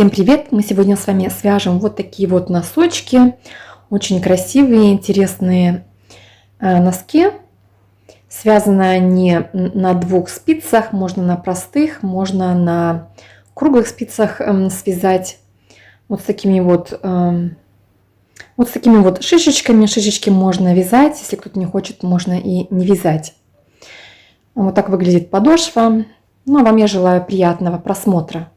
Всем привет! Мы сегодня с вами свяжем вот такие вот носочки. Очень красивые, интересные носки. Связаны они на двух спицах. Можно на простых, можно на круглых спицах связать. Вот с такими вот шишечками. Шишечки можно вязать. Если кто-то не хочет, можно и не вязать. Вот так выглядит подошва. Ну а вам я желаю приятного просмотра.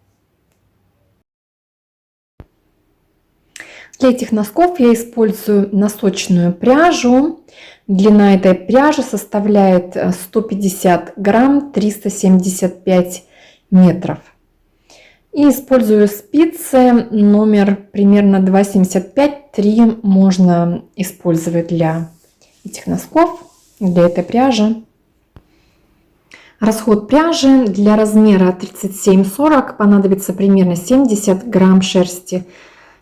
Для этих носков я использую носочную пряжу. Длина этой пряжи составляет 150 грамм, 375 метров. И использую спицы номер примерно 2,75. 3 можно использовать для этих носков, для этой пряжи. Расход пряжи для размера 37-40 понадобится примерно 70 грамм шерсти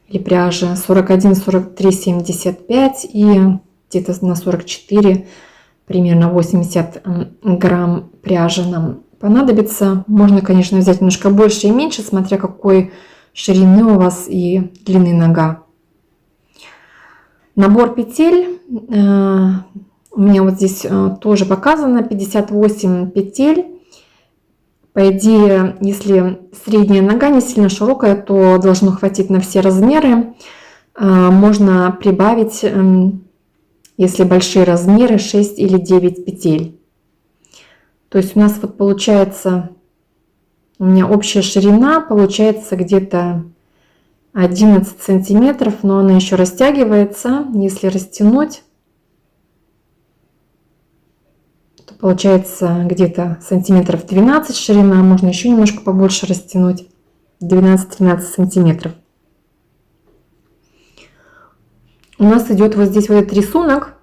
или пряжи, 41, 43, 75 и где-то на 44 примерно 80 грамм пряжи нам понадобится. Можно, конечно, взять немножко больше и меньше, смотря какой ширины у вас и длины нога. Набор петель у меня вот здесь тоже показано 58 петель. По идее, если средняя нога не сильно широкая, то должно хватить на все размеры. Можно прибавить, если большие размеры, 6 или 9 петель. То есть у нас вот получается, у меня общая ширина получается где-то 11 сантиметров, но она еще растягивается. Если растянуть, получается где-то сантиметров 12 ширина, можно еще немножко побольше растянуть, 12-13 сантиметров. У нас идет вот здесь вот этот рисунок,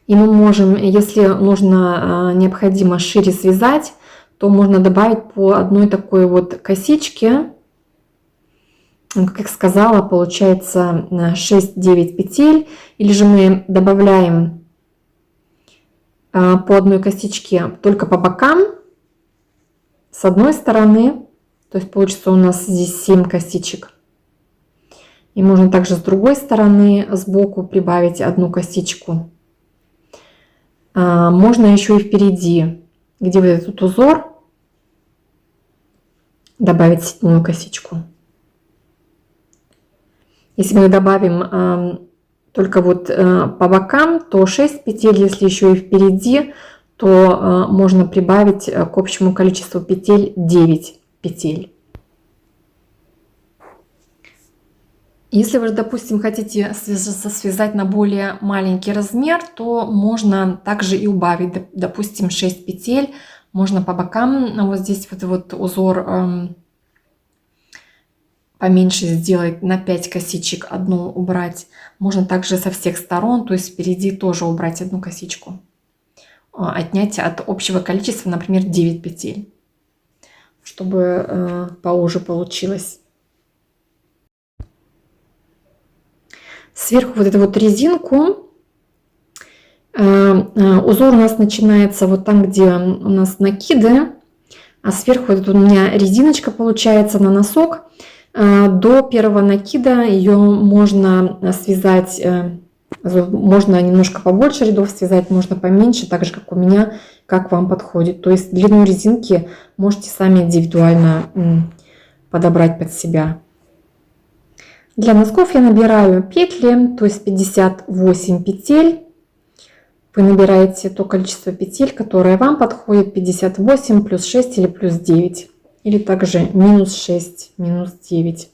и мы можем, если нужно, необходимо шире связать, то можно добавить по одной такой вот косичке. Как я сказала, получается 6-9 петель, или же мы добавляем по одной косичке только по бокам с одной стороны, то есть получится у нас здесь 7 косичек. И можно также с другой стороны сбоку прибавить одну косичку. Можно еще и впереди, где вот этот узор, добавить 7 косичку. Если мы добавим только вот по бокам, то 6 петель, если еще и впереди, то можно прибавить к общему количеству петель 9 петель. Если вы, допустим, хотите связать на более маленький размер, то можно также и убавить, допустим, 6 петель. Можно по бокам, вот здесь вот узор поменьше сделать, на 5 косичек одну убрать. Можно также со всех сторон, то есть впереди тоже убрать одну косичку. Отнять от общего количества, например, 9 петель, чтобы поуже получилось. Сверху вот эту вот резинку, узор у нас начинается вот там, где у нас накиды, а сверху вот у меня резиночка получается на носок. До первого накида ее можно связать, можно немножко побольше рядов связать, можно поменьше, так же как у меня, как вам подходит. То есть длину резинки можете сами индивидуально подобрать под себя. Для носков я набираю петли, то есть 58 петель. Вы набираете то количество петель, которое вам подходит, 58 плюс 6 или плюс 9. Или также минус 6, минус 9.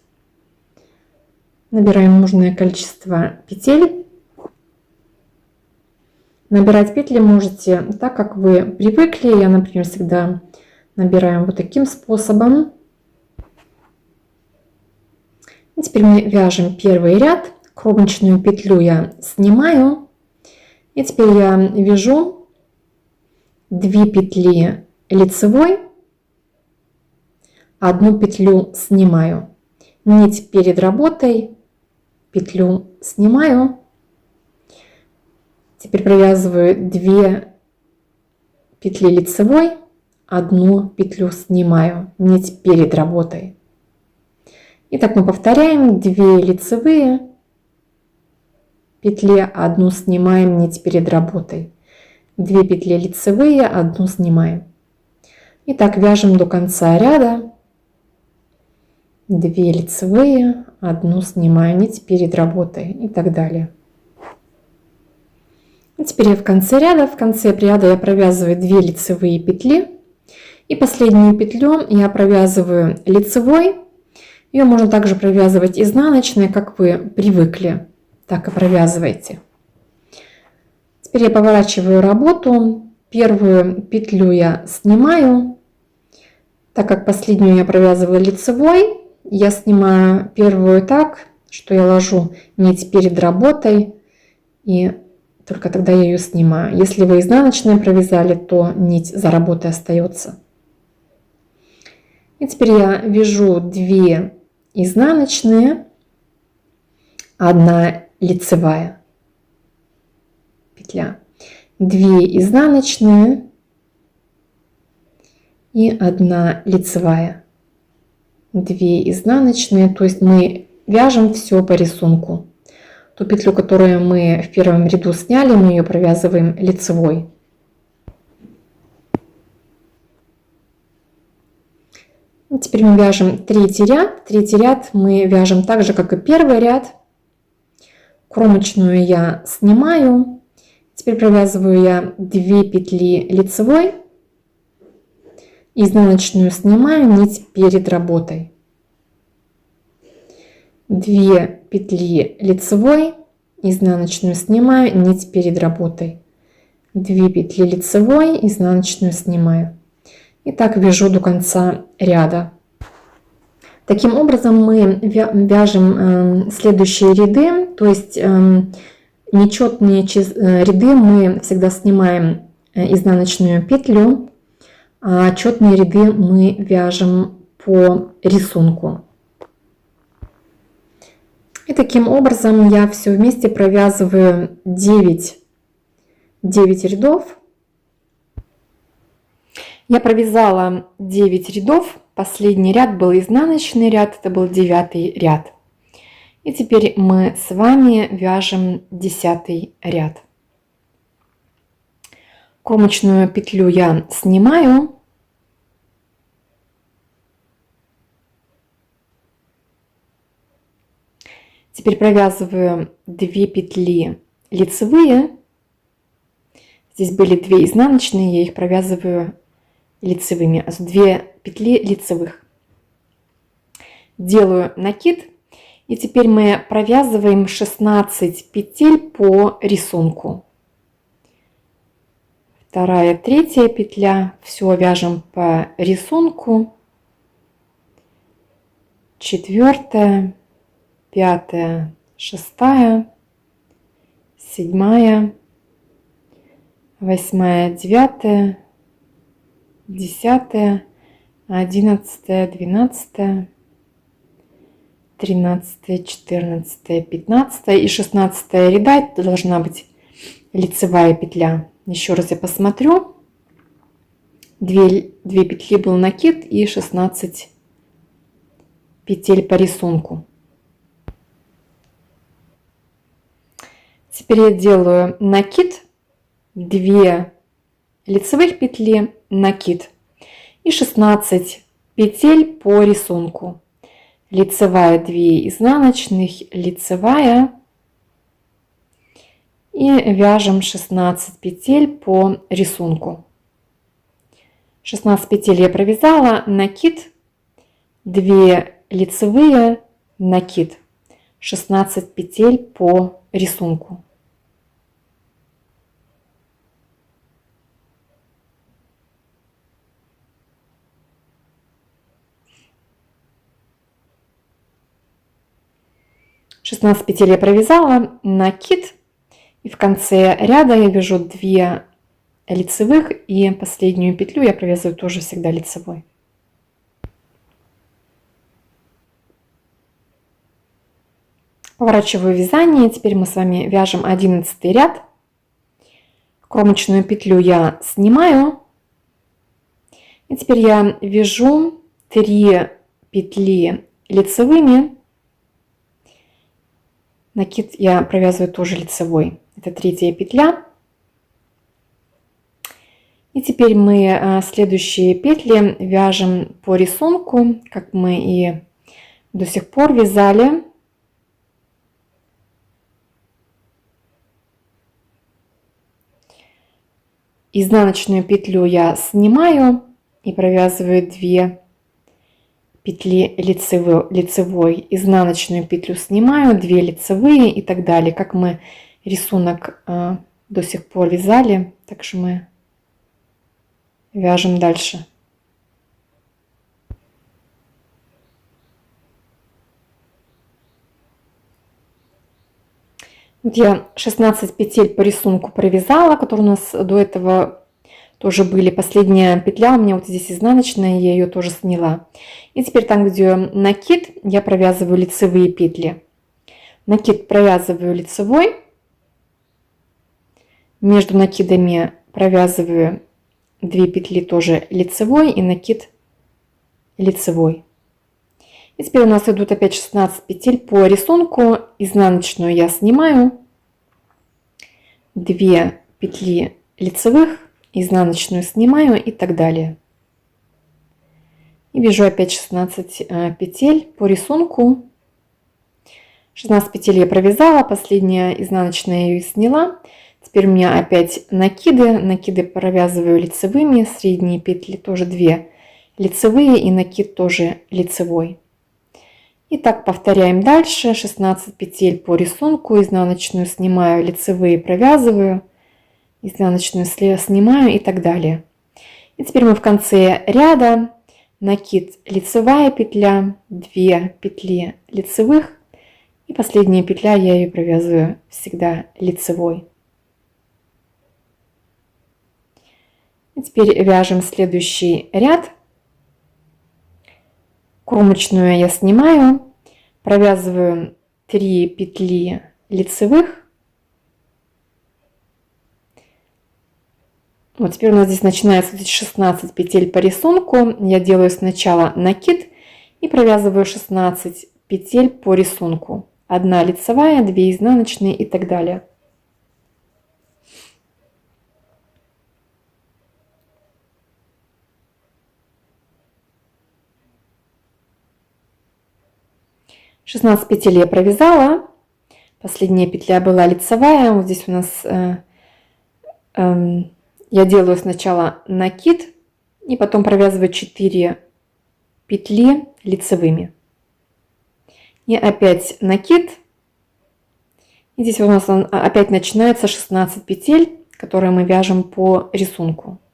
Набираем нужное количество петель. Набирать петли можете так, как вы привыкли. Я, например, всегда набираю вот таким способом. И теперь мы вяжем первый ряд. Кромочную петлю я снимаю. И теперь я вяжу 2 петли лицевой. Одну петлю снимаю. Нить перед работой, петлю снимаю. Теперь провязываю 2 петли лицевой, одну петлю снимаю. Нить перед работой. Итак, мы повторяем 2 лицевые петли, 1 снимаем нить перед работой. 2 петли лицевые, 1 снимаем. Итак, вяжем до конца ряда. 2 лицевые, 1 снимаю нить перед работой и так далее. И теперь я в конце ряда я провязываю 2 лицевые петли. И последнюю петлю я провязываю лицевой. Ее можно также провязывать изнаночной, как вы привыкли. Так и провязывайте. Теперь я поворачиваю работу. Первую петлю я снимаю. Так как последнюю я провязывала лицевой, я снимаю первую так, что я ложу нить перед работой, и только тогда я ее снимаю. Если вы изнаночной провязали, то нить за работой остается. И теперь я вяжу 2 изнаночные, 1 лицевая петля, 2 изнаночные и 1 лицевая, 2 изнаночные, то есть мы вяжем все по рисунку. Ту петлю, которую мы в первом ряду сняли, мы ее провязываем лицевой. И теперь мы вяжем третий ряд. Третий ряд мы вяжем так же, как и первый ряд. Кромочную я снимаю. Теперь провязываю я 2 петли лицевой. Изнаночную снимаю, нить перед работой. 2 петли лицевой, изнаночную снимаю, нить перед работой. 2 петли лицевой, изнаночную снимаю. И так вяжу до конца ряда. Таким образом мы вяжем следующие ряды, то есть нечетные ряды мы всегда снимаем изнаночную петлю, а четные ряды мы вяжем по рисунку. И таким образом я все вместе провязываю 9 рядов. Я провязала 9 рядов. Последний ряд был изнаночный ряд, это был 9 ряд. И теперь мы с вами вяжем 10 ряд. Кромочную петлю я снимаю. Теперь провязываю 2 петли лицевые. Здесь были 2 изнаночные, я их провязываю лицевыми, 2 петли лицевых. Делаю накид. И теперь мы провязываем 16 петель по рисунку. 2-я, 3-я петля. Все вяжем по рисунку. 4-я, 5-я, 6-я, 7-я, 8-я, 9-я, 10-я, 11-я, 12-я, 13-я, 14-я, 15-я и 16-я ряда. Это должна быть лицевая петля. Еще раз я посмотрю. 2 петли был накид и 16 петель по рисунку. Теперь я делаю накид, 2 лицевых петли, накид и 16 петель по рисунку. Лицевая, 2 изнаночных, лицевая. И вяжем 16 петель по рисунку. 16 петель я провязала, накид, 2 лицевые, накид, 16 петель по рисунку. Шестнадцать петель я провязала, накид, и в конце ряда я вяжу 2 лицевых, и последнюю петлю я провязываю тоже всегда лицевой. Поворачиваю вязание. Теперь мы с вами вяжем 11 ряд. Кромочную петлю я снимаю. И теперь я вяжу 3 петли лицевыми. Накид я провязываю тоже лицевой. Это третья петля. И теперь мы следующие петли вяжем по рисунку, как мы и до сих пор вязали. Изнаночную петлю я снимаю и провязываю 2 петли лицевой, изнаночную петлю снимаю, 2 лицевые и так далее. Как мы рисунок до сих пор вязали, так же мы вяжем дальше. Вот я 16 петель по рисунку провязала, которые у нас до этого тоже были. Последняя петля у меня вот здесь изнаночная, я ее тоже сняла. И теперь там, где накид, я провязываю лицевые петли. Накид провязываю лицевой. Между накидами провязываю 2 петли тоже лицевой и накид лицевой. И теперь у нас идут опять 16 петель по рисунку. Изнаночную я снимаю, 2 петли лицевых, изнаночную снимаю и так далее. И вяжу опять 16 петель по рисунку. 16 петель я провязала, последняя изнаночная я ее сняла. Теперь у меня опять накиды. Накиды провязываю лицевыми, средние петли тоже 2 лицевые и накид тоже лицевой. И так повторяем дальше. 16 петель по рисунку, изнаночную снимаю, лицевые провязываю, изнаночную снимаю и так далее. И теперь мы в конце ряда накид лицевая петля, 2 петли лицевых и последняя петля я ее провязываю всегда лицевой. И теперь вяжем следующий ряд. Кромочную я снимаю, провязываю 3 петли лицевых. Вот теперь у нас здесь начинается 16 петель по рисунку. Я делаю сначала накид и провязываю 16 петель по рисунку. 1 лицевая, 2 изнаночные и так далее. «16 петель я провязала, последняя петля была лицевая, вот здесь у нас я делаю сначала накид и потом провязываю 4 петли лицевыми. И опять накид. И здесь у нас опять начинается 16 петель, которые мы вяжем по рисунку. —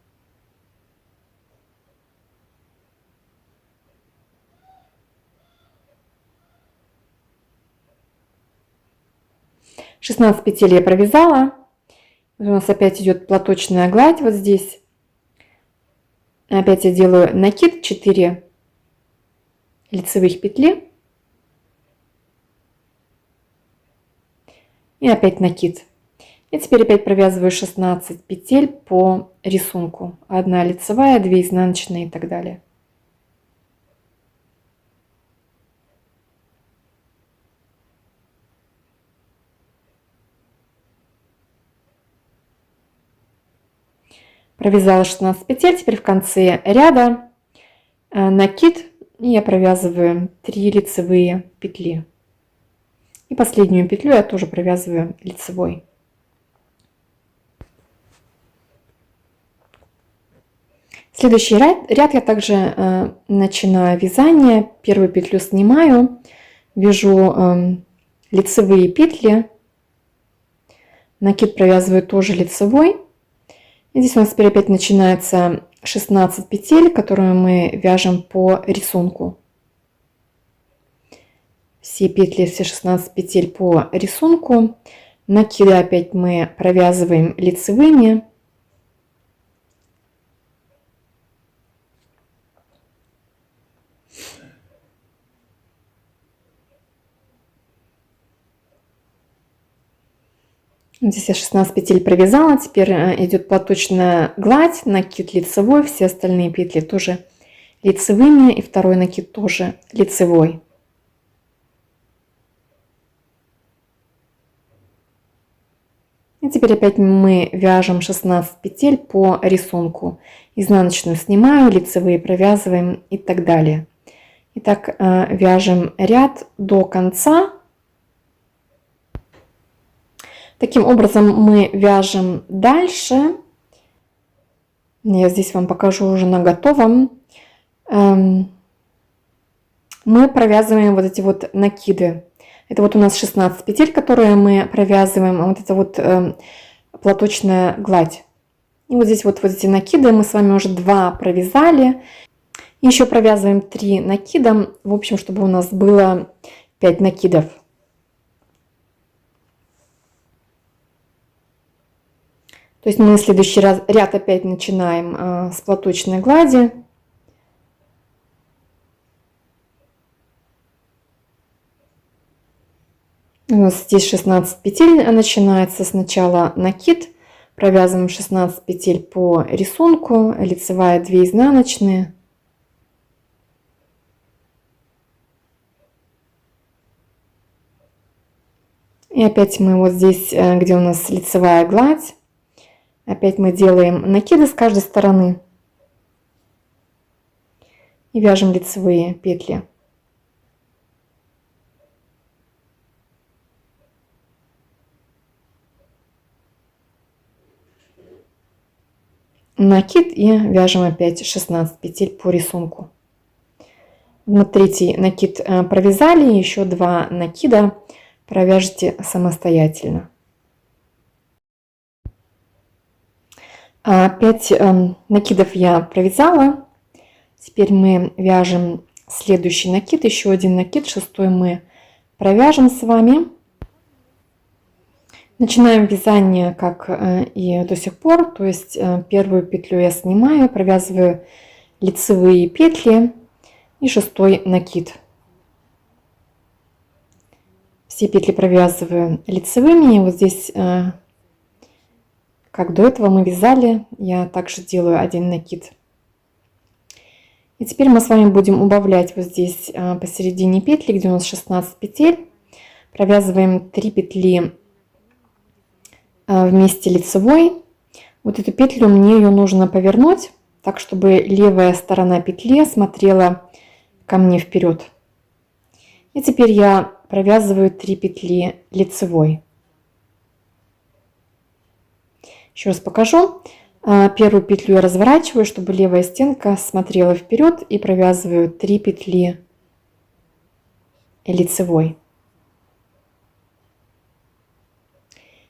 16 петель я провязала. У нас опять идет платочная гладь вот здесь. Опять я делаю накид, 4 лицевых петли. И опять накид. И теперь опять провязываю 16 петель по рисунку. 1 лицевая, 2 изнаночные и так далее. Провязала 16 петель, теперь в конце ряда накид, и я провязываю 3 лицевые петли. И последнюю петлю я тоже провязываю лицевой. Следующий ряд я также начинаю вязание. Первую петлю снимаю, вяжу лицевые петли, накид провязываю тоже лицевой. И здесь у нас теперь опять начинается 16 петель, которые мы вяжем по рисунку. Все петли, все 16 петель по рисунку. Накиды опять мы провязываем лицевыми. Здесь я 16 петель провязала, теперь идет платочная гладь, накид лицевой, все остальные петли тоже лицевыми, и второй накид тоже лицевой. И теперь опять мы вяжем 16 петель по рисунку. Изнаночную снимаю, лицевые провязываем и так далее. Итак, вяжем ряд до конца. Таким образом мы вяжем дальше. Я здесь вам покажу уже на готовом. Мы провязываем вот эти вот накиды. Это вот у нас 16 петель, которые мы провязываем, а вот это вот платочная гладь. И вот здесь вот эти накиды мы с вами уже 2 провязали. Еще провязываем 3 накида, в общем, чтобы у нас было 5 накидов. То есть мы следующий ряд опять начинаем с платочной глади. У нас здесь 16 петель начинается. Сначала накид, провязываем 16 петель по рисунку, лицевая 2 изнаночные. И опять мы вот здесь, где у нас лицевая гладь, опять мы делаем накиды с каждой стороны и вяжем лицевые петли. Накид и вяжем опять 16 петель по рисунку. Вот 3 накид провязали, еще 2 накида провяжите самостоятельно. 5 накидов я провязала. Теперь мы вяжем следующий накид, еще один накид, 6-й мы провяжем с вами. Начинаем вязание, как и до сих пор, то есть первую петлю я снимаю, провязываю лицевые петли и 6-й накид. Все петли провязываю лицевыми, и вот здесь, как до этого мы вязали, я также делаю 1 накид. И теперь мы с вами будем убавлять вот здесь посередине петли, где у нас 16 петель, провязываем 3 петли вместе лицевой. Вот эту петлю мне ее нужно повернуть так, чтобы левая сторона петли смотрела ко мне вперед. И теперь я провязываю 3 петли лицевой. Еще раз покажу. Первую петлю я разворачиваю, чтобы левая стенка смотрела вперед, и провязываю 3 петли лицевой.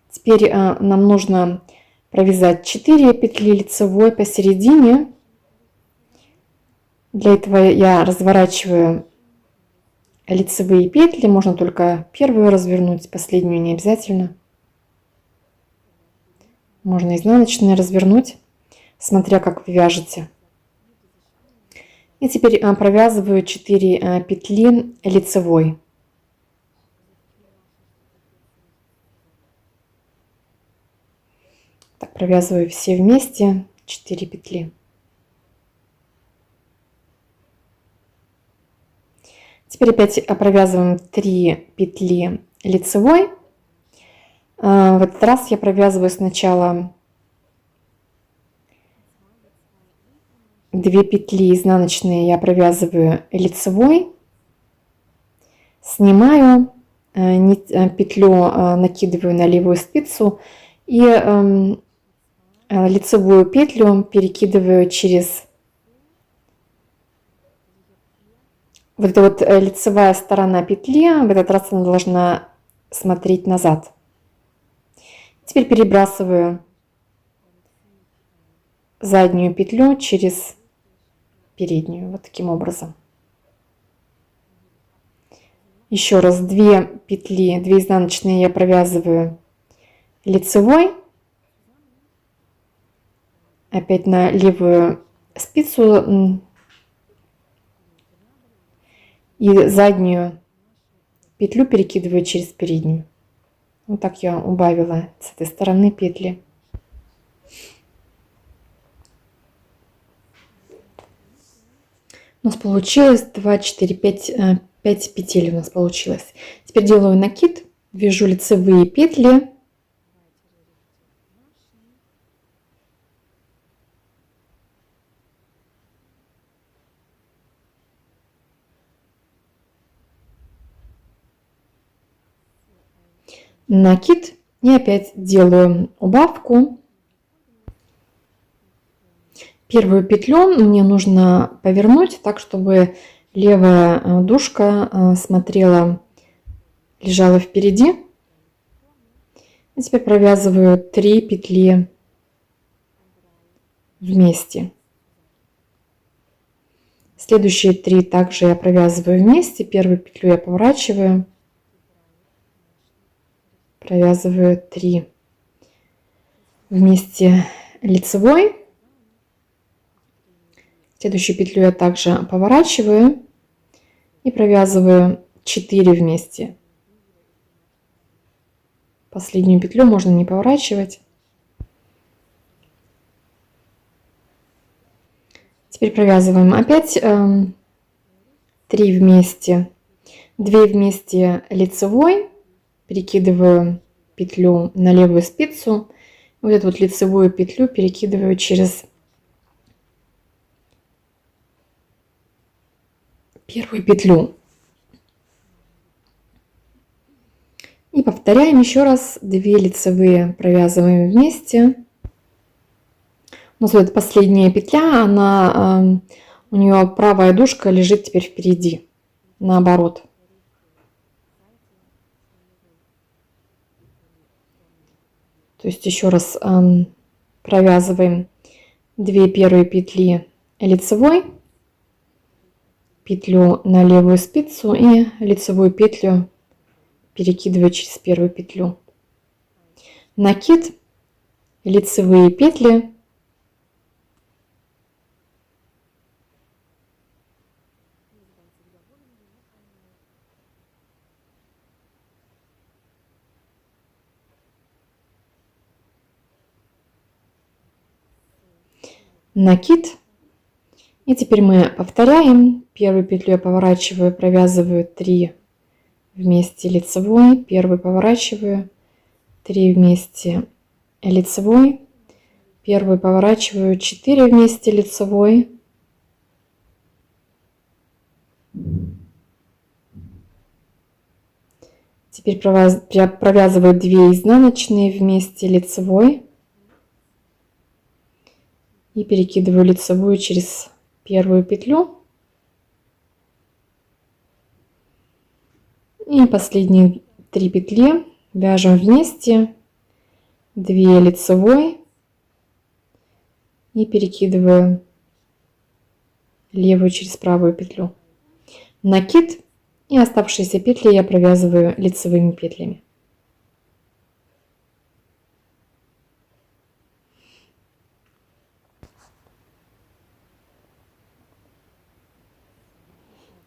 Теперь нам нужно провязать 4 петли лицевой посередине. Для этого я разворачиваю лицевые петли. Можно только первую развернуть, последнюю не обязательно. Можно изнаночные развернуть, смотря как вы вяжете. И теперь провязываю 4 петли лицевой. Так, провязываю все вместе 4 петли. Теперь опять провязываем 3 петли лицевой. В этот раз я провязываю сначала 2 петли изнаночные, я провязываю лицевой, снимаю петлю, накидываю на левую спицу и лицевую петлю перекидываю через вот эта вот лицевая сторона петли. В этот раз она должна смотреть назад. Теперь перебрасываю заднюю петлю через переднюю, вот таким образом. Еще раз 2 петли, 2 изнаночные я провязываю лицевой, опять на левую спицу и заднюю петлю перекидываю через переднюю. Вот так я убавила с этой стороны петли. У нас получилось 2, 4, 5 петель у нас получилось. Теперь делаю накид, вяжу лицевые петли накид и опять делаю убавку. Первую петлю мне нужно повернуть так, чтобы левая дужка лежала впереди. И теперь провязываю 3 петли вместе. Следующие 3 также я провязываю вместе. Первую петлю я поворачиваю, провязываю 3 вместе лицевой. Следующую петлю я также поворачиваю и провязываю 4 вместе. Последнюю петлю можно не поворачивать. Теперь провязываем опять 3 вместе, 2 вместе лицевой, перекидываю петлю на левую спицу, вот эту вот лицевую петлю перекидываю через первую петлю. И повторяем еще раз, 2 лицевые провязываем вместе. У нас вот последняя петля, у нее правая дужка лежит теперь впереди, наоборот. То есть еще раз провязываем 2 первые петли лицевой, петлю на левую спицу и лицевую петлю перекидываю через первую петлю. Накид, лицевые петли, накид. И теперь мы повторяем. Первую петлю я поворачиваю, провязываю 3 вместе лицевой, первую поворачиваю, 3 вместе лицевой, первую поворачиваю, 4 вместе лицевой, теперь провязываю 2 изнаночные вместе лицевой и перекидываю лицевую через первую петлю. И последние 3 петли вяжем вместе, 2 лицевой и перекидываю левую через правую петлю. Накид, и оставшиеся петли я провязываю лицевыми петлями.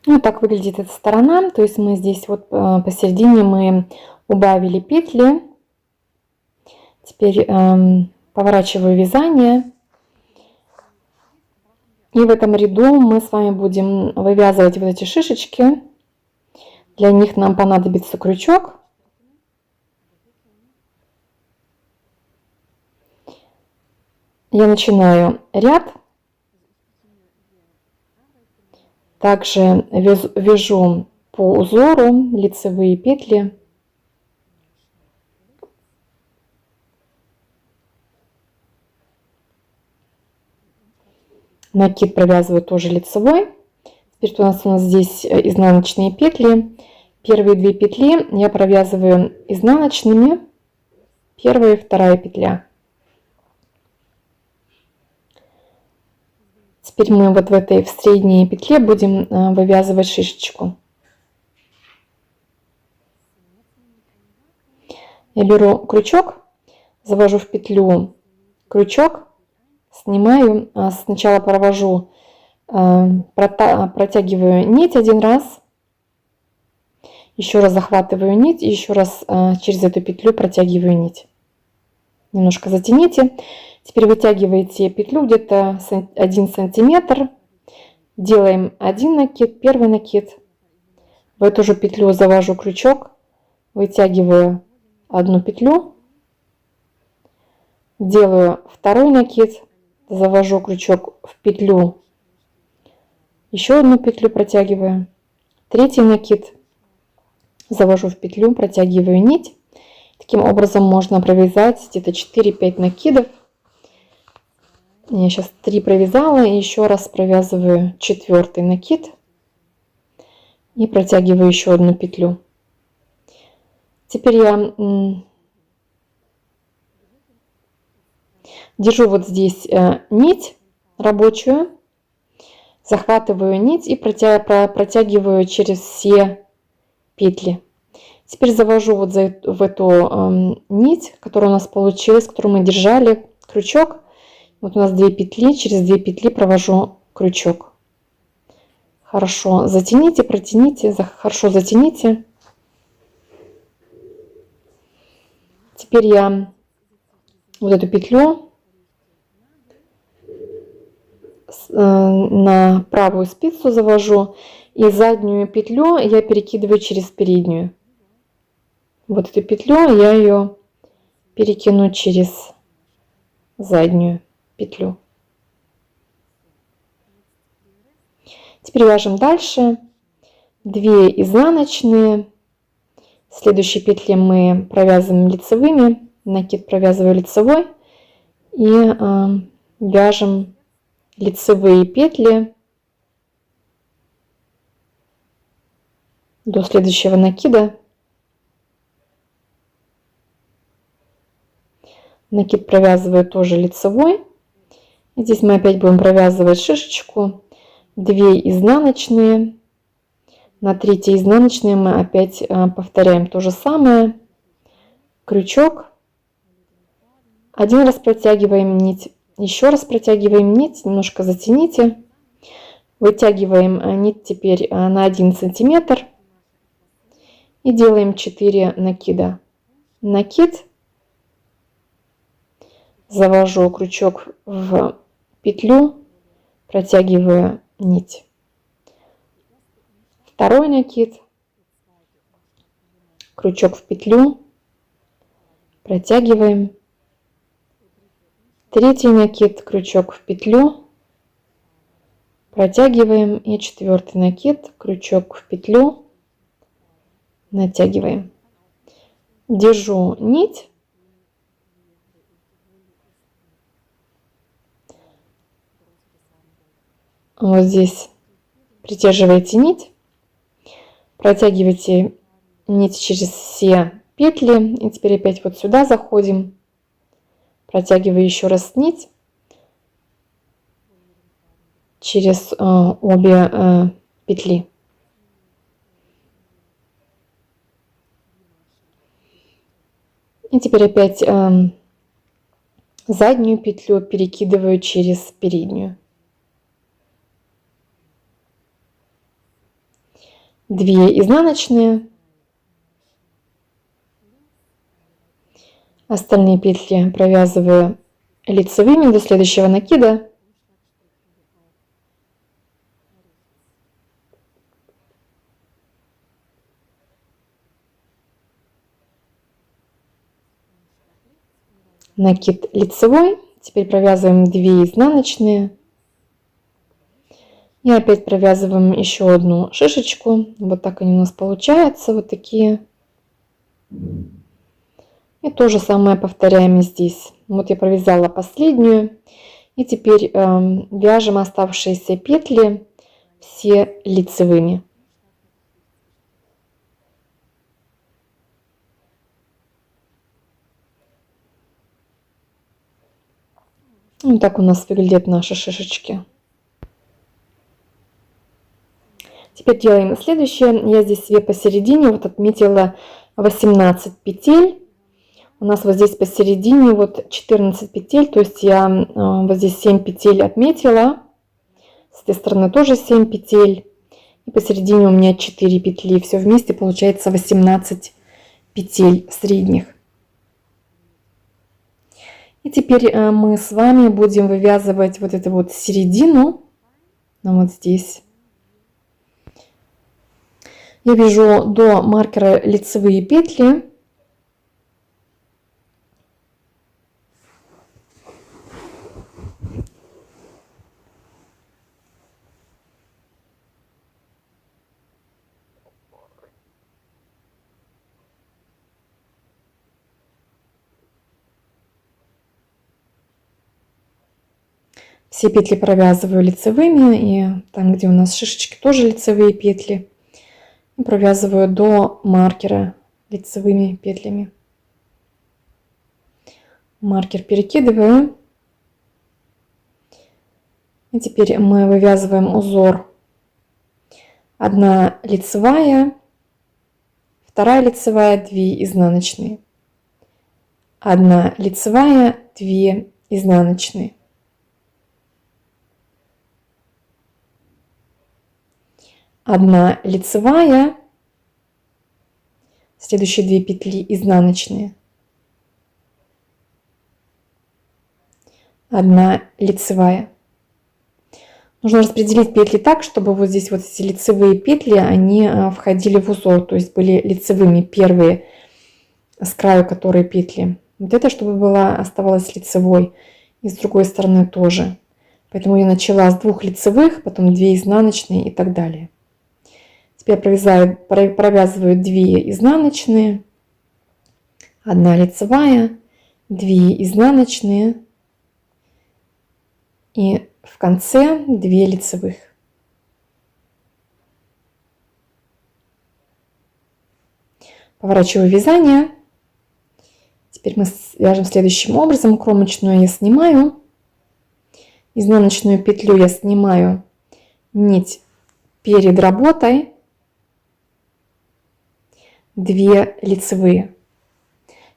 Вот так выглядит эта сторона. То есть мы здесь вот посередине мы убавили петли. Теперь поворачиваю вязание. И в этом ряду мы с вами будем вывязывать вот эти шишечки. Для них нам понадобится крючок. Я начинаю ряд. Также вяжу по узору лицевые петли. Накид провязываю тоже лицевой. Теперь у нас здесь изнаночные петли. Первые 2 петли я провязываю изнаночными. Первая и вторая петля. Теперь мы вот в средней петле будем вывязывать шишечку. Я беру крючок, завожу в петлю крючок, снимаю, сначала провожу, протягиваю нить 1 раз, еще раз захватываю нить и еще раз через эту петлю протягиваю нить. Немножко затяните. Теперь вытягиваете петлю где-то 1 сантиметр, делаем 1 накид, первый накид, в эту же петлю завожу крючок, вытягиваю 1 петлю, делаю второй накид, завожу крючок в петлю, еще 1 петлю протягиваю, третий накид, завожу в петлю, протягиваю нить Таким образом можно провязать где-то 4-5 накидов. Я сейчас 3 провязала, и еще раз провязываю 4-й накид и протягиваю еще одну петлю. Теперь я держу вот здесь нить рабочую, захватываю нить и протягиваю через все петли. Теперь завожу вот в эту нить, которая у нас получилась, которую мы держали, крючок. Вот у нас 2 петли, через 2 петли провожу крючок. Хорошо затяните, протяните, хорошо затяните. Теперь я вот эту петлю на правую спицу завожу, и заднюю петлю я перекидываю через переднюю. Вот эту петлю я ее перекину через заднюю петлю. Теперь вяжем дальше. 2 изнаночные. В следующей петле мы провязываем лицевыми. Накид провязываю лицевой. И вяжем лицевые петли до следующего накида. Накид провязываю тоже лицевой. И здесь мы опять будем провязывать шишечку. 2 изнаночные. На 3 изнаночной мы опять повторяем то же самое. Крючок. 1 раз протягиваем нить. Еще раз протягиваем нить. Немножко затяните. Вытягиваем нить теперь на 1 сантиметр. И делаем 4 накида. Накид. Завожу крючок в петлю. Протягиваю нить. 2 накид, крючок в петлю, протягиваем. 3 накид, крючок в петлю, протягиваем. И 4 накид, крючок в петлю, натягиваем. Держу нить. Вот здесь придерживаете нить. Протягивайте нить через все петли. И теперь опять вот сюда заходим. Протягиваю еще раз нить через обе петли. И теперь опять заднюю петлю перекидываю через переднюю. 2 изнаночные. Остальные петли провязываю лицевыми до следующего накида. Накид лицевой. Теперь провязываем 2 изнаночные. И опять провязываем еще одну шишечку. Вот так они у нас получаются, вот такие. И то же самое повторяем здесь. Вот я провязала последнюю. И теперь вяжем оставшиеся петли все лицевыми. Вот так у нас выглядят наши шишечки. Теперь делаем следующее. Я здесь себе посередине вот отметила 18 петель. У нас вот здесь посередине вот 14 петель. То есть я вот здесь 7 петель отметила. С этой стороны тоже 7 петель. И посередине у меня 4 петли. Все вместе получается 18 петель средних. И теперь мы с вами будем вывязывать вот эту вот середину. Вот здесь. Я вяжу до маркера лицевые петли. Все петли провязываю лицевыми, и там, где у нас шишечки, тоже лицевые петли. И провязываю до маркера лицевыми петлями. Маркер перекидываю. И теперь мы вывязываем узор. Одна лицевая, вторая лицевая, 2 изнаночные. Одна лицевая, 2 изнаночные. Одна лицевая, следующие 2 петли изнаночные. Одна лицевая. Нужно распределить петли так, чтобы вот здесь вот эти лицевые петли, они входили в узор, то есть были лицевыми первые с краю, которые петли. Вот это, чтобы была, оставалась лицевой, и с другой стороны тоже. Поэтому я начала с 2 лицевых, потом 2 изнаночные и так далее. Теперь провязываю 2 изнаночные, 1 лицевая, 2 изнаночные и в конце 2 лицевых. Поворачиваю вязание. Теперь мы вяжем следующим образом. Кромочную я снимаю, изнаночную петлю я снимаю, нить перед работой, 2 лицевые.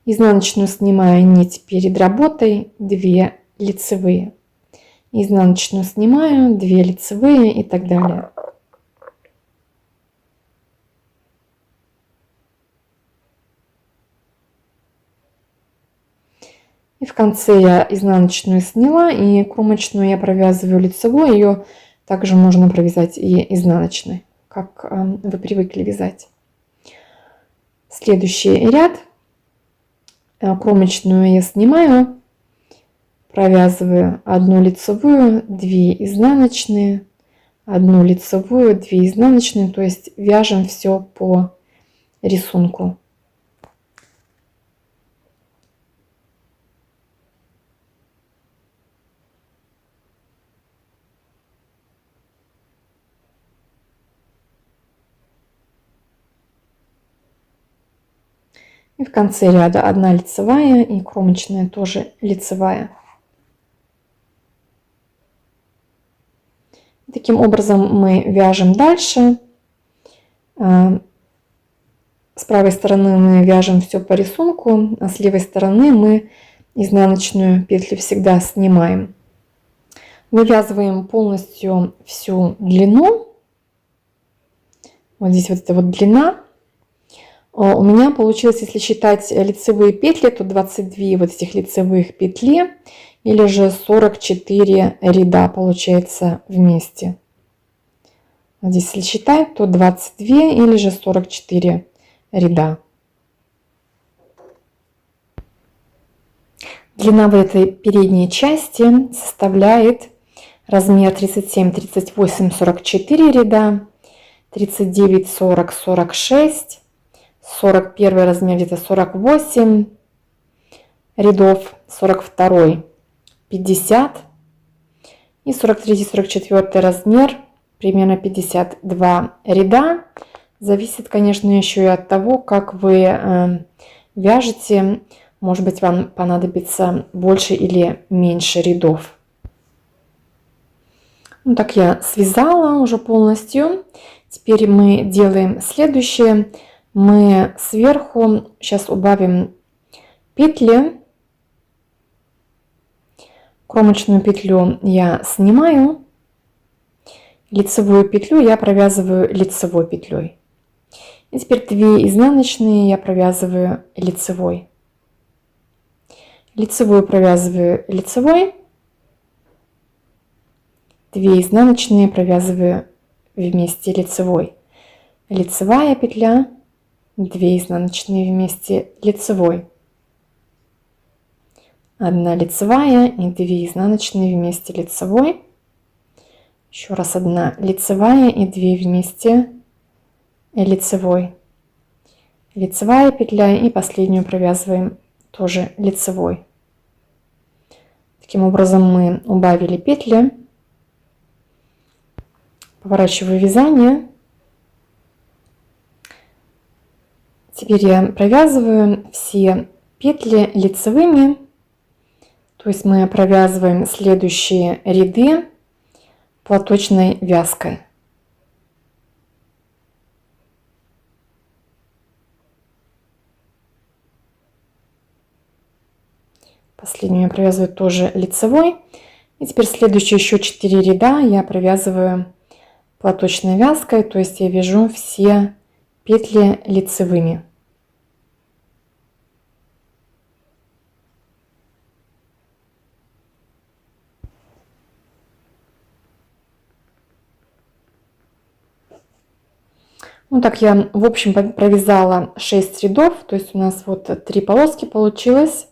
Изнаночную снимаю, нить перед работой, 2 лицевые. Изнаночную снимаю, 2 лицевые и так далее. И в конце я изнаночную сняла, и кромочную я провязываю лицевой. Ее также можно провязать и изнаночной, как вы привыкли вязать. Следующий ряд. Кромочную я снимаю, провязываю 1 лицевую, 2 изнаночные, 1 лицевую, 2 изнаночные, то есть вяжем все по рисунку. И в конце ряда 1 лицевая и кромочная тоже лицевая. Таким образом мы вяжем дальше. С правой стороны мы вяжем все по рисунку, а с левой стороны мы изнаночную петлю всегда снимаем. Вывязываем полностью всю длину. Вот здесь вот эта вот длина. У меня получилось, если считать лицевые петли, то 22 вот этих лицевых петли, или же 44 ряда получается вместе. Вот здесь, если считать, то 22 или же 44 ряда. Длина в этой передней части составляет размер 37, 38, 44 ряда, 39, 40, 46, 41 размер где-то 48 рядов, 42 50 и 43, 44 размер примерно 52 ряда. Зависит, конечно, еще и от того, как вы вяжете. Может быть, вам понадобится больше или меньше рядов. Ну, так я связала уже полностью. Теперь мы делаем следующее. Мы сверху сейчас убавим петли. Кромочную петлю я снимаю. Лицевую петлю я провязываю лицевой петлей. И теперь 2 изнаночные я провязываю лицевой. Лицевую провязываю лицевой. 2 изнаночные провязываю вместе лицевой. Лицевая петля, 2 изнаночные вместе лицевой. 1 лицевая и 2 изнаночные вместе лицевой. Еще раз 1 лицевая и 2 вместе лицевой. Лицевая петля и последнюю провязываем тоже лицевой. Таким образом мы убавили петли. Поворачиваю вязание. Теперь я провязываю все петли лицевыми, то есть мы провязываем следующие ряды платочной вязкой. Последнюю я провязываю тоже лицевой. И теперь следующие еще 4 ряда я провязываю платочной вязкой, то есть я вяжу все петли лицевыми. Ну так я в общем провязала 6 рядов, то есть у нас вот 3 полоски получилось.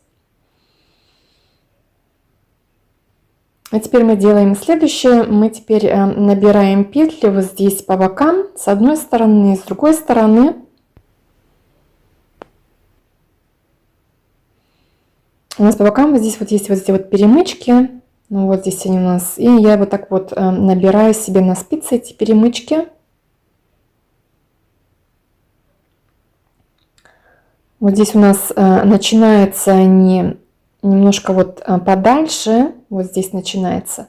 А теперь мы делаем следующее. Мы теперь набираем петли вот здесь по бокам, с одной стороны и с другой стороны. У нас по бокам вот здесь вот есть вот эти вот перемычки. Ну вот здесь они у нас. И я вот так вот набираю себе на спицы эти перемычки. Вот здесь у нас начинаются они немножко вот подальше. Вот здесь начинается.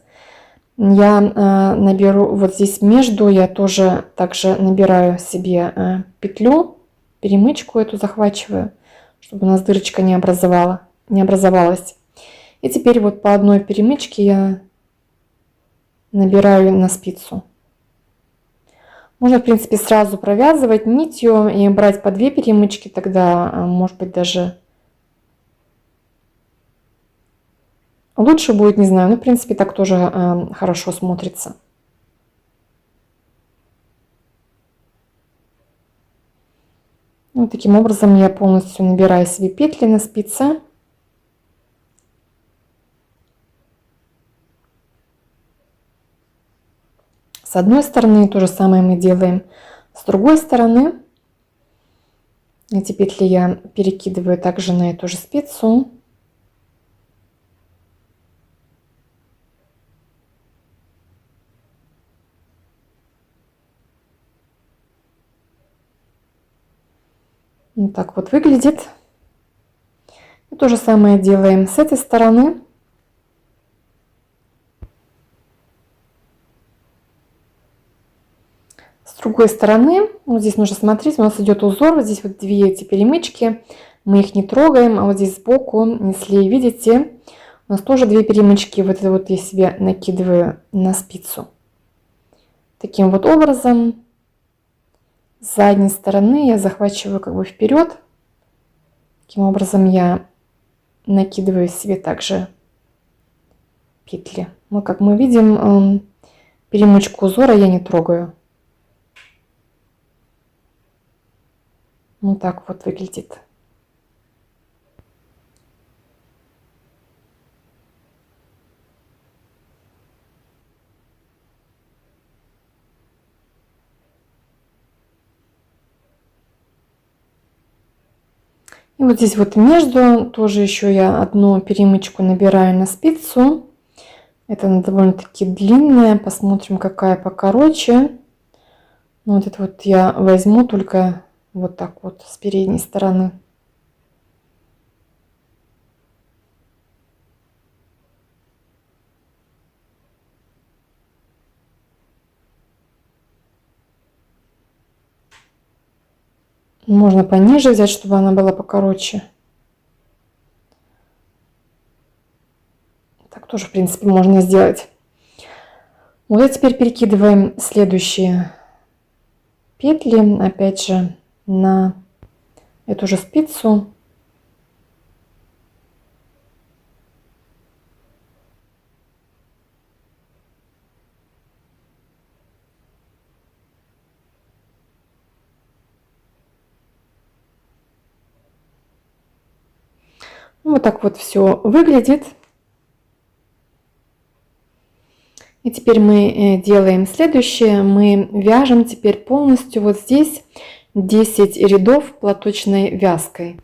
Я наберу вот здесь между, я тоже также набираю себе петлю, перемычку эту захвачиваю, чтобы у нас дырочка не образовалась. И теперь вот по одной перемычке я набираю на спицу. Можно, в принципе, сразу провязывать нитью и брать по 2 перемычки, тогда, может быть, даже лучше будет, не знаю, но, в принципе, так тоже хорошо смотрится. Вот таким образом я полностью набираю себе петли на спице. С одной стороны то же самое мы делаем с другой стороны. Эти петли я перекидываю также на эту же спицу. Вот так вот выглядит. И то же самое делаем с этой стороны. С другой стороны, вот здесь нужно смотреть, у нас идет узор, вот здесь вот 2 эти перемычки, мы их не трогаем, а вот здесь сбоку, если видите, у нас тоже 2 перемычки, вот это вот я себе накидываю на спицу. Таким вот образом, с задней стороны я захвачиваю как бы вперед, таким образом я накидываю себе также петли. Вот как мы видим, перемычку узора я не трогаю. Вот так вот выглядит. И вот здесь вот между тоже еще я одну перемычку набираю на спицу. Это она довольно-таки длинная. Посмотрим, какая покороче. Ну, вот это вот я возьму только вот так вот с передней стороны. Можно пониже взять, чтобы она была покороче. Так тоже, в принципе, можно сделать. Вот а теперь перекидываем следующие петли, опять же, на эту же спицу. Вот так вот все выглядит. И теперь мы делаем следующее. Мы вяжем теперь полностью вот здесь 10 рядов платочной вязкой.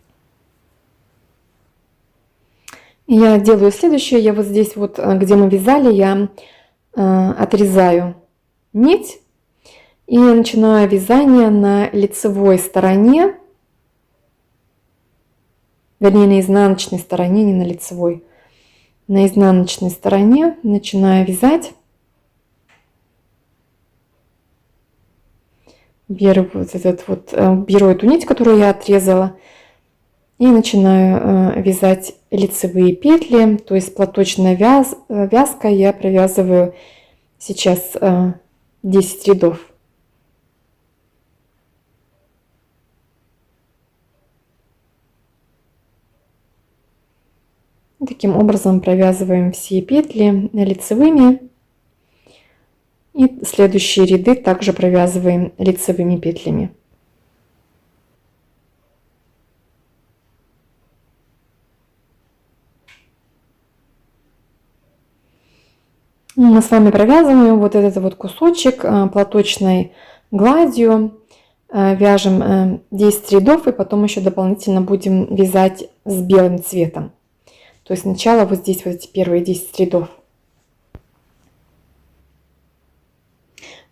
Я делаю следующее. Я вот здесь вот, где мы вязали, я отрезаю нить и начинаю вязание на лицевой стороне, вернее, на изнаночной стороне, не на лицевой. На изнаночной стороне начинаю вязать. Беру беру эту нить, которую я отрезала, и начинаю вязать лицевые петли, то есть платочной вязкой я провязываю сейчас 10 рядов. Таким образом провязываем все петли лицевыми. И следующие ряды также провязываем лицевыми петлями. Мы с вами провязываем вот этот вот кусочек платочной гладью. Вяжем 10 рядов и потом еще дополнительно будем вязать с белым цветом. То есть сначала вот здесь вот эти первые 10 рядов.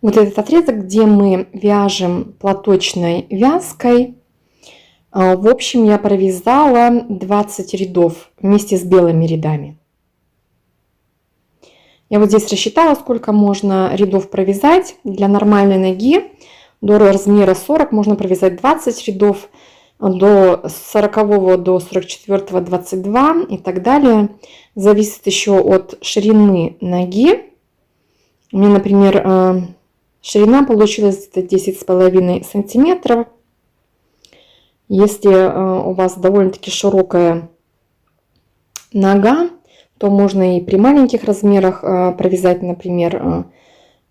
Вот этот отрезок, где мы вяжем платочной вязкой, в общем, я провязала 20 рядов вместе с белыми рядами. Я вот здесь рассчитала, сколько можно рядов провязать. Для нормальной ноги до размера 40 можно провязать 20 рядов, до 40 до 44 22 и так далее. Зависит еще от ширины ноги. У меня, например, ширина получилась 10,5 сантиметров. Если у вас довольно-таки широкая нога, то можно и при маленьких размерах провязать, например,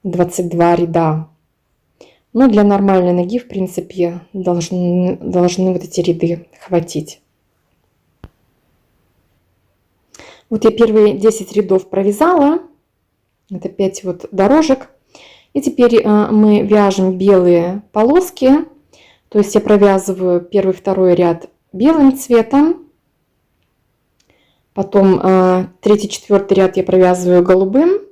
22 ряда. Но для нормальной ноги, в принципе, должны вот эти ряды хватить. Вот я первые 10 рядов провязала. Это 5 вот дорожек. И теперь мы вяжем белые полоски. То есть я провязываю первый, второй ряд белым цветом. Потом третий, четвертый ряд я провязываю голубым.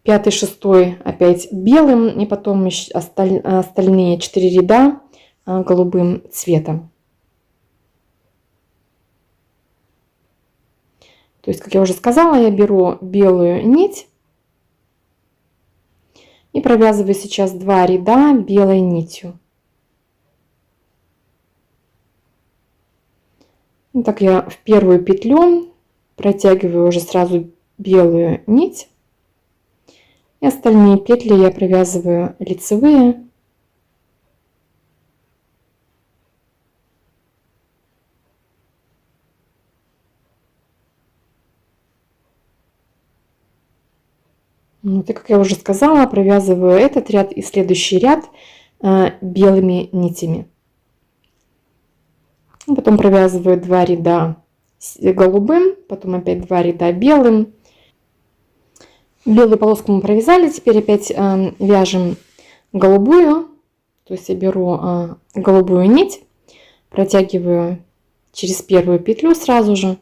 Пятый, шестой опять белым. И потом остальные 4 ряда голубым цветом. То есть, как я уже сказала, я беру белую нить и провязываю сейчас 2 ряда белой нитью. И так я в первую петлю протягиваю уже сразу белую нить. И остальные петли я провязываю лицевые. Вот, и как я уже сказала, провязываю этот ряд и следующий ряд белыми нитями. Потом провязываю 2 ряда голубым, потом опять 2 ряда белым. Белую полоску мы провязали, теперь опять вяжем голубую. То есть я беру голубую нить, протягиваю через первую петлю сразу же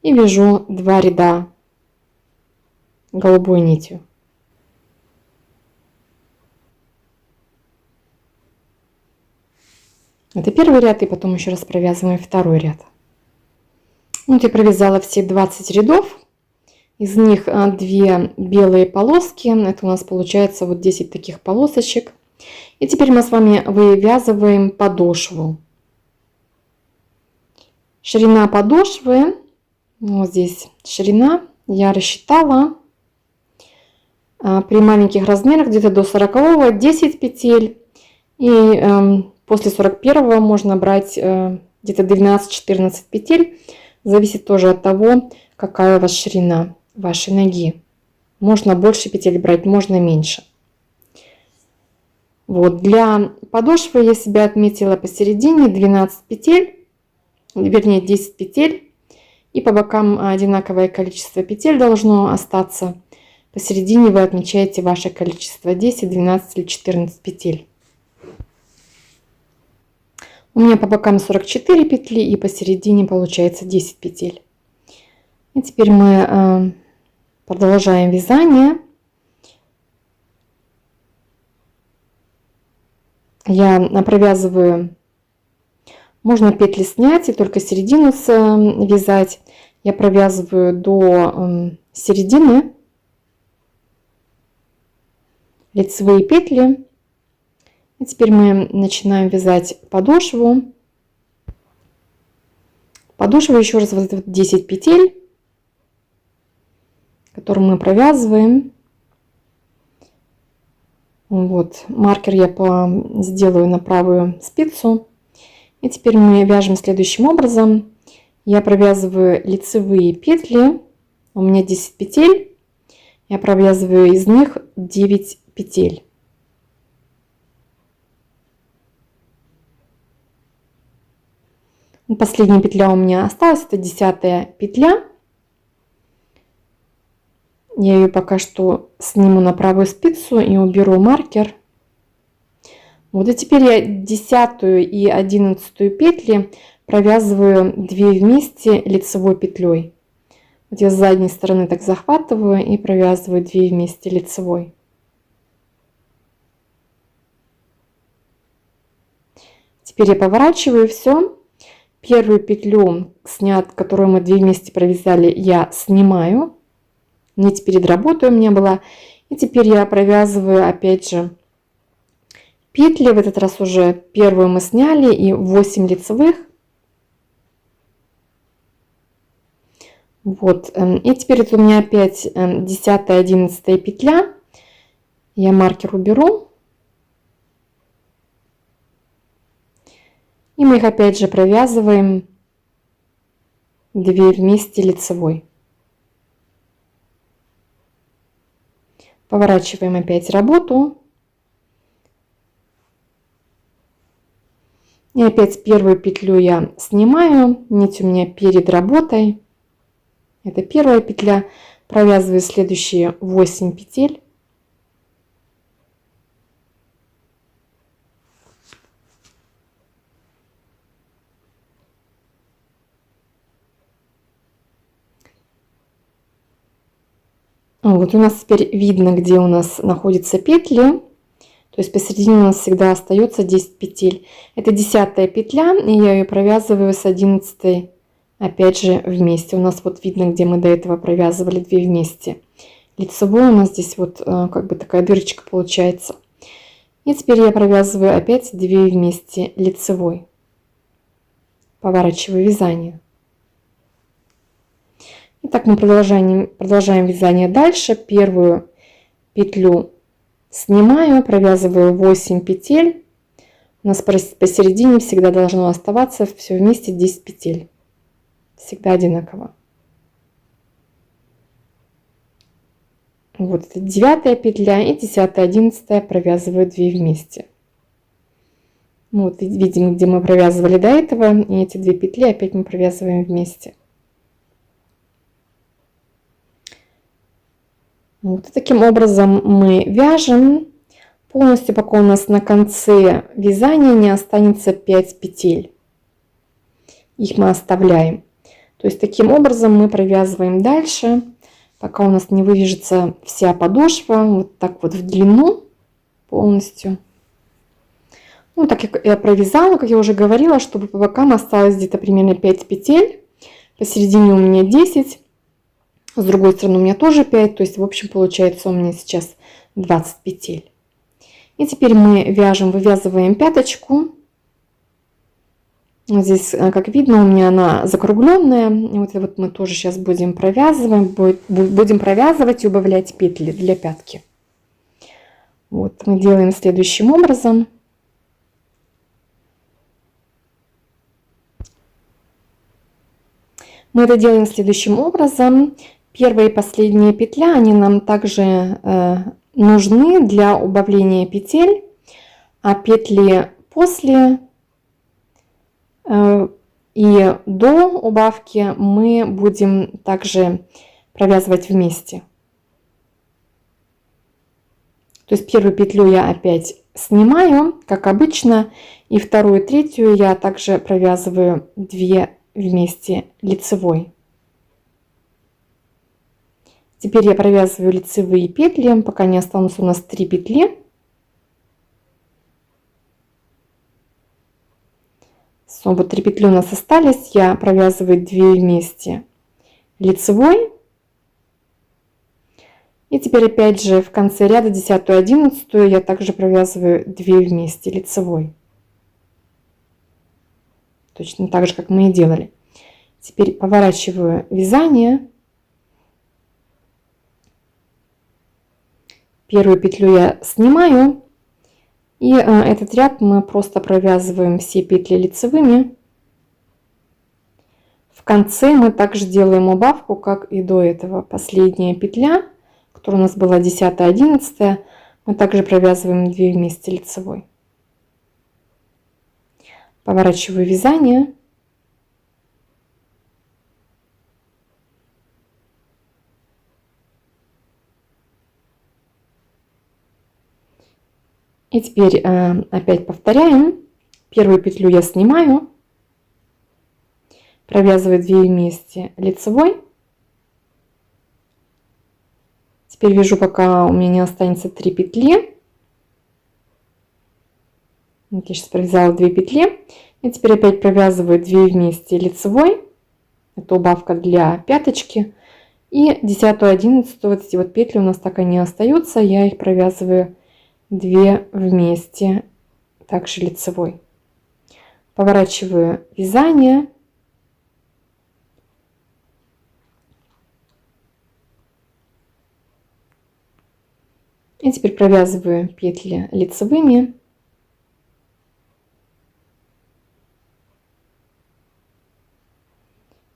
и вяжу 2 ряда голубой нитью. Это первый ряд, и потом еще раз провязываем второй ряд. Вот я провязала все 20 рядов. Из них 2 белые полоски. Это у нас получается вот 10 таких полосочек. И теперь мы с вами вывязываем подошву. Ширина подошвы, вот здесь ширина, я рассчитала. При маленьких размерах где-то до 40-го 10 петель. И после 41-го можно брать где-то 12-14 петель. Зависит тоже от того, какая у вас ширина вашей ноги. Можно больше петель брать, можно меньше. Вот, для подошвы я себя отметила посередине 12 петель, вернее 10 петель. И по бокам одинаковое количество петель должно остаться. Посередине вы отмечаете ваше количество 10, 12 или 14 петель. У меня по бокам 44 петли и посередине получается 10 петель. И теперь мы продолжаем вязание. Я провязываю, можно петли снять и только середину вязать. Я провязываю до середины лицевые петли. И теперь мы начинаем вязать подошву. Подошва еще раз вот 10 петель, которые мы провязываем. Вот, маркер я сделаю на правую спицу. И теперь мы вяжем следующим образом. Я провязываю лицевые петли. У меня 10 петель. Я провязываю из них 9 петель. Последняя петля у меня осталась, это 10-я петля. Я ее пока что сниму на правую спицу и уберу маркер. Вот, и теперь я 10-ю и 11-ю петли провязываю 2 вместе лицевой петлей. Вот я с задней стороны так захватываю и провязываю 2 вместе лицевой. Теперь я поворачиваю все. Первую петлю, которую мы 2 вместе провязали, я снимаю. Нить перед работой у меня была. И теперь я провязываю опять же петли. В этот раз уже первую мы сняли и 8 лицевых. Вот. И теперь это у меня опять 10-я, 11-я петля. Я маркер уберу. И мы их опять же провязываем 2 вместе лицевой. Поворачиваем опять работу. И опять первую петлю я снимаю. Нить у меня перед работой. Это первая петля. Провязываю следующие 8 петель. Вот у нас теперь видно, где у нас находятся петли. То есть посередине у нас всегда остается 10 петель. Это 10-я петля, и я ее провязываю с 11-й опять же вместе. У нас вот видно, где мы до этого провязывали 2 вместе. Лицевой у нас здесь вот как бы такая дырочка получается. И теперь я провязываю опять 2 вместе лицевой. Поворачиваю вязание. Итак, мы продолжаем вязание дальше. Первую петлю снимаю, провязываю 8 петель. У нас посередине всегда должно оставаться все вместе 10 петель. Всегда одинаково. Вот это 9-я петля и 10-я, 11-я провязываю 2 вместе. Вот видим, где мы провязывали до этого, и эти 2 петли опять мы провязываем вместе. Вот таким образом мы вяжем полностью, пока у нас на конце вязания не останется 5 петель. Их мы оставляем. То есть таким образом мы провязываем дальше, пока у нас не вывяжется вся подошва, вот так вот в длину полностью. Ну, так как я провязала, как я уже говорила, чтобы по бокам осталось где-то примерно 5 петель. Посередине у меня 10. С другой стороны у меня тоже 5, то есть в общем получается у меня сейчас 20 петель. И теперь мы вывязываем пяточку. Вот здесь, как видно, у меня она закругленная. Вот мы тоже сейчас будем провязывать и убавлять петли для пятки. Вот мы делаем следующим образом. Мы это делаем следующим образом. Первая и последняя петля, они нам также нужны для убавления петель, а петли после и до убавки мы будем также провязывать вместе. То есть первую петлю я опять снимаю, как обычно, И вторую и третью я также провязываю 2 вместе лицевой. Теперь я провязываю лицевые петли, пока не останутся у нас 3 петли. Вот 3 петли у нас остались, я провязываю 2 вместе лицевой. И теперь опять же в конце ряда 10 и 11 я также провязываю 2 вместе лицевой. Точно так же, как мы и делали. Теперь поворачиваю вязание. Первую петлю я снимаю. И этот ряд мы просто провязываем все петли лицевыми. В конце мы также делаем убавку, как и до этого. Последняя петля, которая у нас была 10 и 11, мы также провязываем 2 вместе лицевой. Поворачиваю вязание. И теперь опять повторяем. Первую петлю я снимаю, провязываю 2 вместе лицевой. Теперь вяжу, пока у меня не останется 3 петли. Вот я сейчас провязала 2 петли. И теперь опять провязываю 2 вместе лицевой. Это убавка для пяточки. И 10 и 11 вот эти вот петли у нас так и не остаются. Я их провязываю 2 вместе, также лицевой. Поворачиваю вязание. И теперь провязываю петли лицевыми.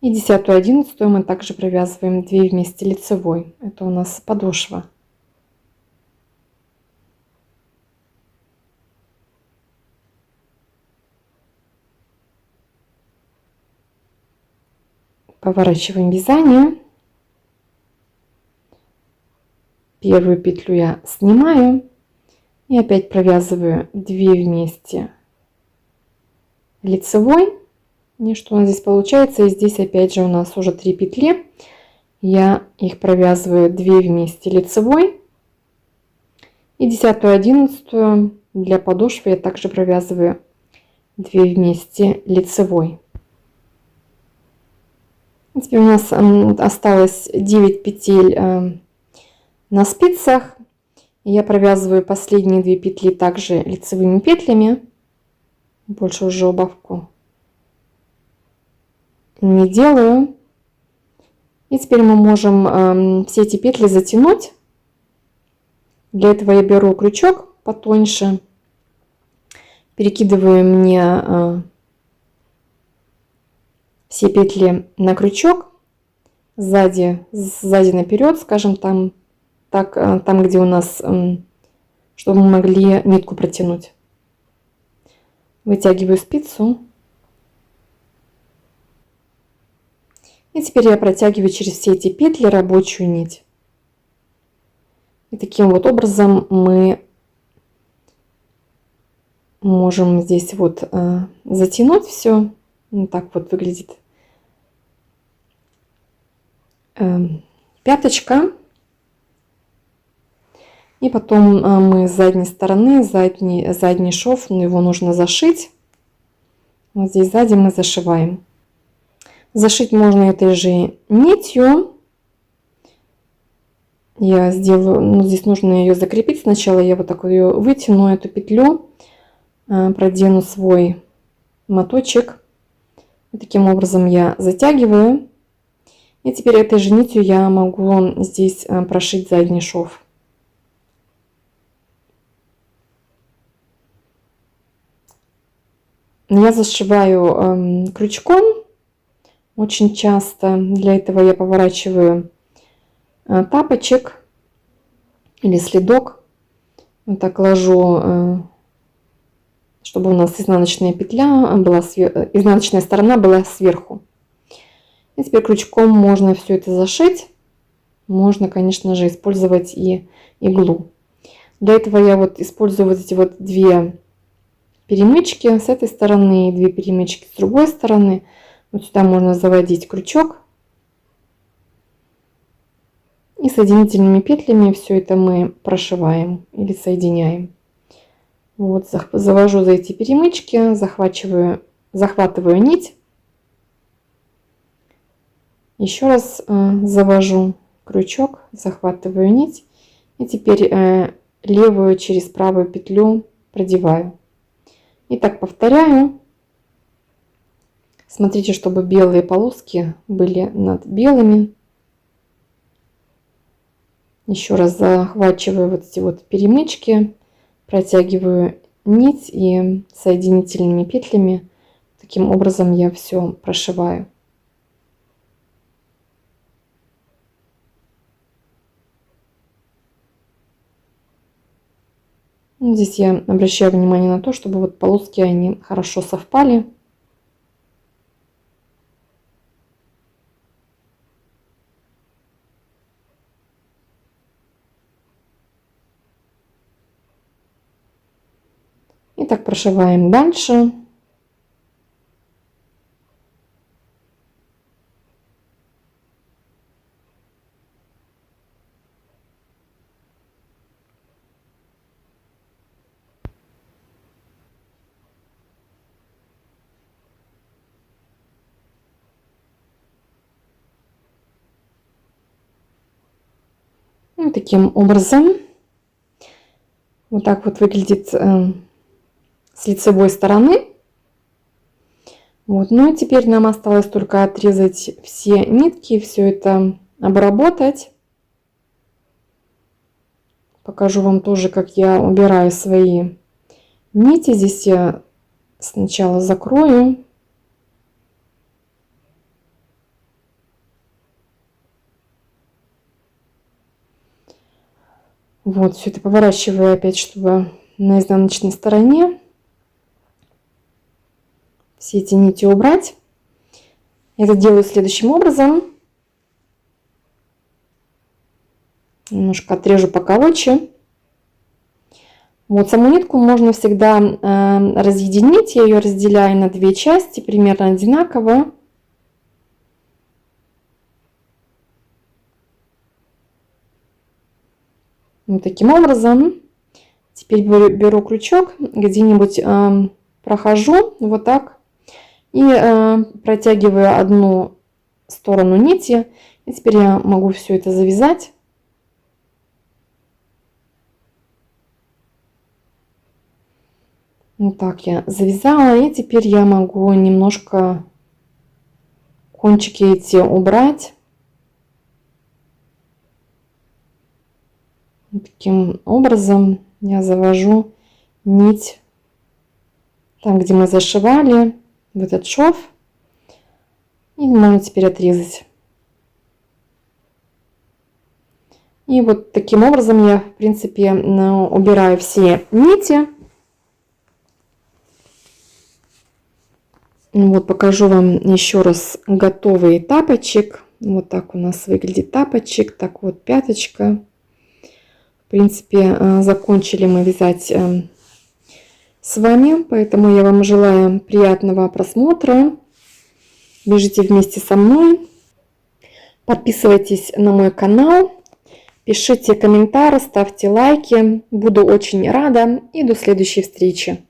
И 10 и 11 мы также провязываем 2 вместе лицевой. Это у нас подошва. Поворачиваем вязание. Первую петлю я снимаю и опять провязываю 2 вместе лицевой. И что у нас здесь получается? И здесь опять же у нас уже 3 петли. Я их провязываю 2 вместе лицевой. И 10 и 11 для подошвы я также провязываю 2 вместе лицевой. Теперь у нас осталось 9 петель на спицах. Я провязываю последние 2 петли также лицевыми петлями. Больше уже убавку не делаю. И теперь мы можем все эти петли затянуть. Для этого я беру крючок потоньше, перекидываю мне все петли на крючок, сзади наперед, скажем, там, где у нас, чтобы мы могли нитку протянуть. Вытягиваю спицу. И теперь я протягиваю через все эти петли рабочую нить. И таким вот образом мы можем здесь вот затянуть все. Вот так вот выглядит пяточка. И потом мы с задней стороны, задний шов, его нужно зашить. Вот здесь сзади мы зашиваем. Зашить можно этой же нитью. Я сделаю, здесь нужно ее закрепить. Сначала я вот так ее вытяну, эту петлю, продену свой моточек. И таким образом я затягиваю. И теперь этой же нитью я могу здесь прошить задний шов. Я зашиваю крючком очень часто. Для этого я поворачиваю тапочек или следок. Вот так ложу, чтобы у нас изнаночная петля была, изнаночная сторона была сверху. И теперь крючком можно все это зашить. Можно, конечно же, использовать и иглу. Для этого я вот использую вот эти вот 2 перемычки с этой стороны и 2 перемычки с другой стороны. Вот сюда можно заводить крючок. И соединительными петлями все это мы прошиваем или соединяем. Вот, завожу за эти перемычки, захватываю нить. Еще раз завожу крючок, захватываю нить. И теперь левую через правую петлю продеваю. И так повторяю. Смотрите, чтобы белые полоски были над белыми. Еще раз захватываю вот эти вот перемычки, протягиваю нить и соединительными петлями. Таким образом я все прошиваю. Здесь я обращаю внимание на то, чтобы вот полоски они хорошо совпали. И так прошиваем дальше. И таким образом вот так вот выглядит с лицевой стороны. Вот. Ну и теперь нам осталось только отрезать все нитки, все это обработать. Покажу вам тоже, как я убираю свои нити. Здесь я сначала закрою. Вот, все это поворачиваю опять, чтобы на изнаночной стороне все эти нити убрать. Я это делаю следующим образом. Немножко отрежу покороче. Вот саму нитку можно всегда разъединить. Я ее разделяю на 2 части, примерно одинаково. Вот таким образом. Теперь беру крючок, где-нибудь прохожу вот так. И протягиваю одну сторону нити. И теперь я могу все это завязать. Вот так я завязала. И теперь я могу немножко кончики эти убрать. Вот таким образом я завожу нить там, где мы зашивали, в этот шов. И можно теперь отрезать. И вот таким образом я, в принципе, убираю все нити. Вот покажу вам еще раз готовый тапочек. Вот так у нас выглядит тапочек. Так вот пяточка. В принципе, закончили мы вязать с вами. Поэтому я вам желаю приятного просмотра. Вяжите вместе со мной. Подписывайтесь на мой канал. Пишите комментарии, ставьте лайки. Буду очень рада. И до следующей встречи.